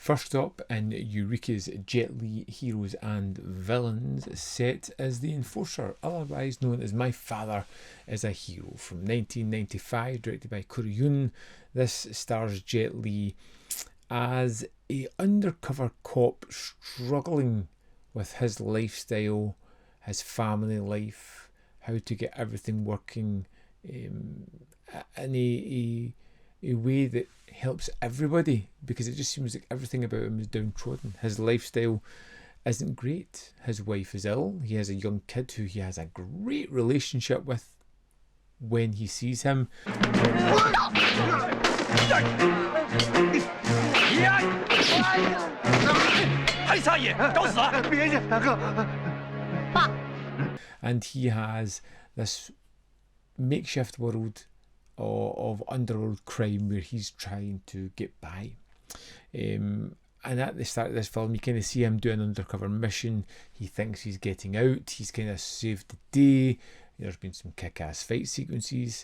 First up in Eureka's Jet Li Heroes and Villains set is The Enforcer, otherwise known as My Father is a Hero, from 1995, directed by Korean. This stars Jet Li as a undercover cop struggling with his lifestyle, his family life, how to get everything working in a way that helps everybody, because it just seems like everything about him is downtrodden. His lifestyle isn't great. His wife is ill. He has a young kid who he has a great relationship with when he sees him. And he has this makeshift world of underworld crime where he's trying to get by. And at the start of this film, you kind of see him doing an undercover mission. He thinks he's getting out. He's kind of saved the day. There's been some kick-ass fight sequences.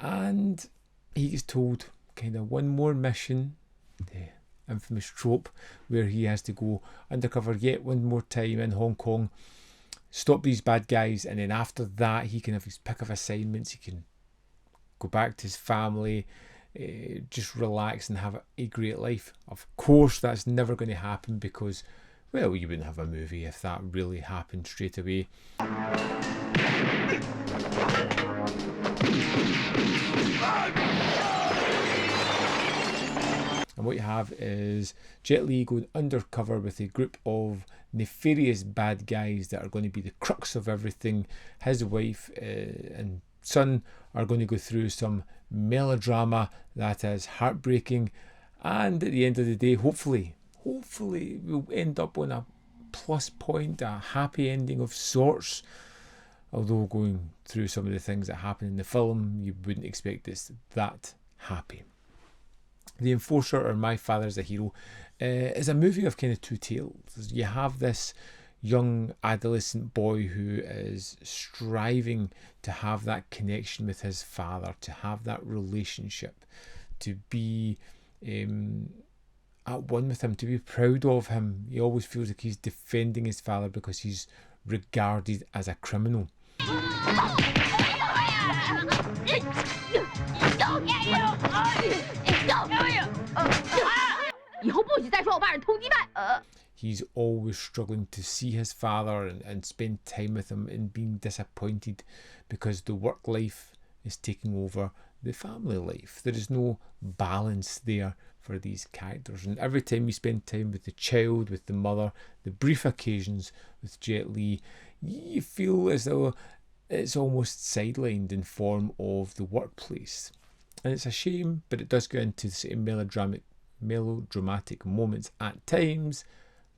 And he gets told kind of one more mission, the infamous trope, where he has to go undercover yet one more time in Hong Kong, stop these bad guys, and then after that he can have his pick of assignments. He can go back to his family, just relax and have a great life. Of course, that's never going to happen because, well, you wouldn't have a movie if that really happened straight away. And what you have is Jet Li going undercover with a group of nefarious bad guys that are going to be the crux of everything. His wife and son are going to go through some melodrama that is heartbreaking, and at the end of the day, hopefully we'll end up on a plus point, a happy ending of sorts. Although going through some of the things that happen in the film, you wouldn't expect this that happy. The Enforcer, or My Father is a Hero, is a movie of kind of two tales. You have this young adolescent boy who is striving to have that connection with his father, to have that relationship, to be at one with him, to be proud of him. He always feels like he's defending his father because he's regarded as a criminal. He's always struggling to see his father and spend time with him, and being disappointed because the work life is taking over the family life. There is no balance there for these characters, and every time you spend time with the child, with the mother, the brief occasions with Jet Li, you feel as though it's almost sidelined in form of the workplace. And it's a shame, but it does go into the melodramatic moments at times,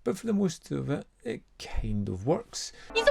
but for the most of it, it kind of works. When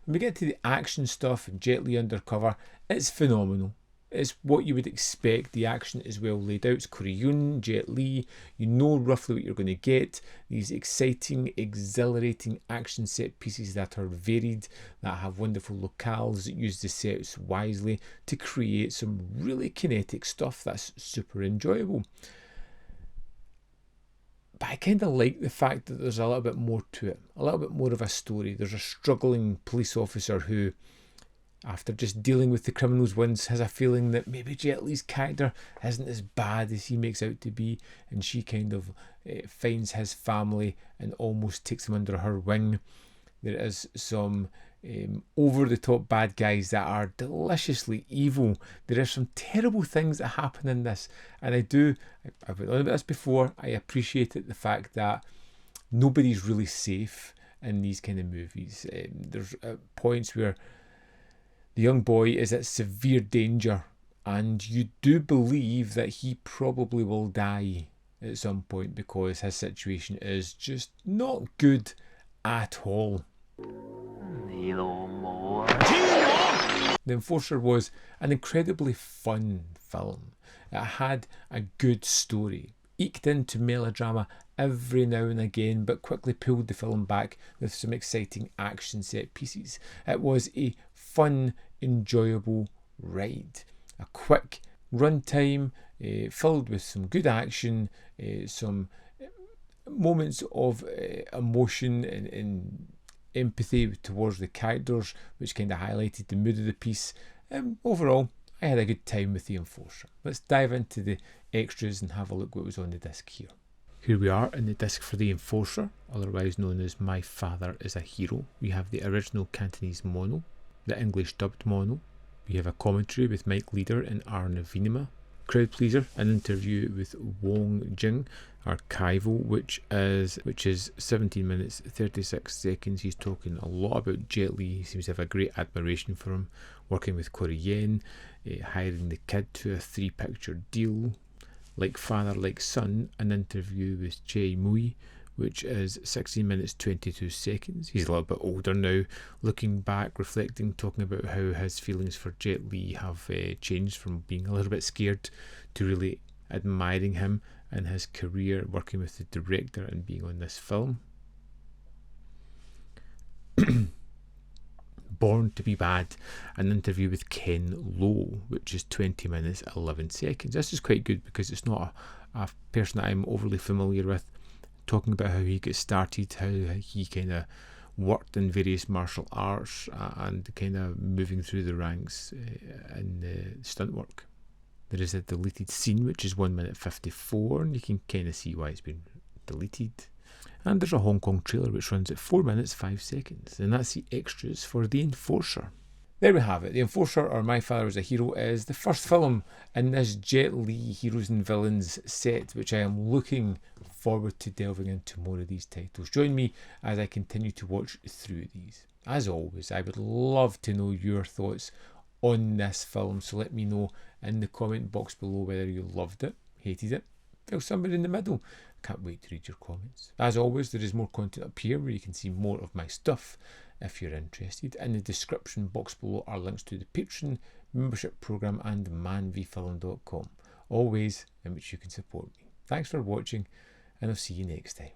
we get to the action stuff and Jet Li undercover, it's phenomenal. It's what you would expect. The action is well laid out. It's Korean, Jet Li. You know roughly what you're going to get. These exciting, exhilarating action set pieces that are varied, that have wonderful locales, that use the sets wisely to create some really kinetic stuff that's super enjoyable. But I kind of like the fact that there's a little bit more to it, a little bit more of a story. There's a struggling police officer who, after just dealing with the criminals once, has a feeling that maybe Jet Li's character isn't as bad as he makes out to be, and she kind of finds his family and almost takes them under her wing. There is some over-the-top bad guys that are deliciously evil. There are some terrible things that happen in this, and I've been on about this before, I appreciated the fact that nobody's really safe in these kind of movies. There's points where the young boy is at severe danger, and you do believe that he probably will die at some point because his situation is just not good at all. The Enforcer was an incredibly fun film. It had a good story, eked into melodrama every now and again, but quickly pulled the film back with some exciting action set pieces. It was a fun, enjoyable ride. A quick runtime filled with some good action, some moments of emotion and empathy towards the characters, which kind of highlighted the mood of the piece. Overall, I had a good time with The Enforcer. Let's dive into the extras and have a look what was on the disc here. Here we are in the disc for The Enforcer, otherwise known as My Father is a Hero. We have the original Cantonese mono, the English dubbed mono. We have a commentary with Mike Leader and Arne Venema. Crowd pleaser, an interview with Wong Jing, archival, which is 17 minutes 36 seconds. He's talking a lot about Jet Li. He seems to have a great admiration for him, working with Corey Yen, hiring the kid to a 3-picture deal. Like Father, Like Son, an interview with Jae Mui, which is 16 minutes 22 seconds. He's a little bit older now, looking back, reflecting, talking about how his feelings for Jet Li have changed from being a little bit scared to really admiring him and his career, working with the director and being on this film. Born to be Bad, an interview with Ken Lo, which is 20 minutes 11 seconds. This is quite good because it's not a person that I'm overly familiar with, talking about how he got started, how he kind of worked in various martial arts and kind of moving through the ranks in stunt work. There is a deleted scene which is 1 minute 54, and you can kind of see why it's been deleted. And there's a Hong Kong trailer which runs at 4 minutes 5 seconds, and that's the extras for The Enforcer. There we have it. The Enforcer, or My Father is a Hero, is the first film in this Jet Li Heroes and Villains set, which I am looking forward to delving into more of these titles. Join me as I continue to watch through these. As always, I would love to know your thoughts on this film, so let me know in the comment box below whether you loved it, hated it, felt somewhere in the middle. Can't wait to read your comments. As always, there is more content up here where you can see more of my stuff if you're interested. In the description box below are links to the Patreon membership program and manvfilm.com, all ways in which you can support me. Thanks for watching, and I'll see you next time.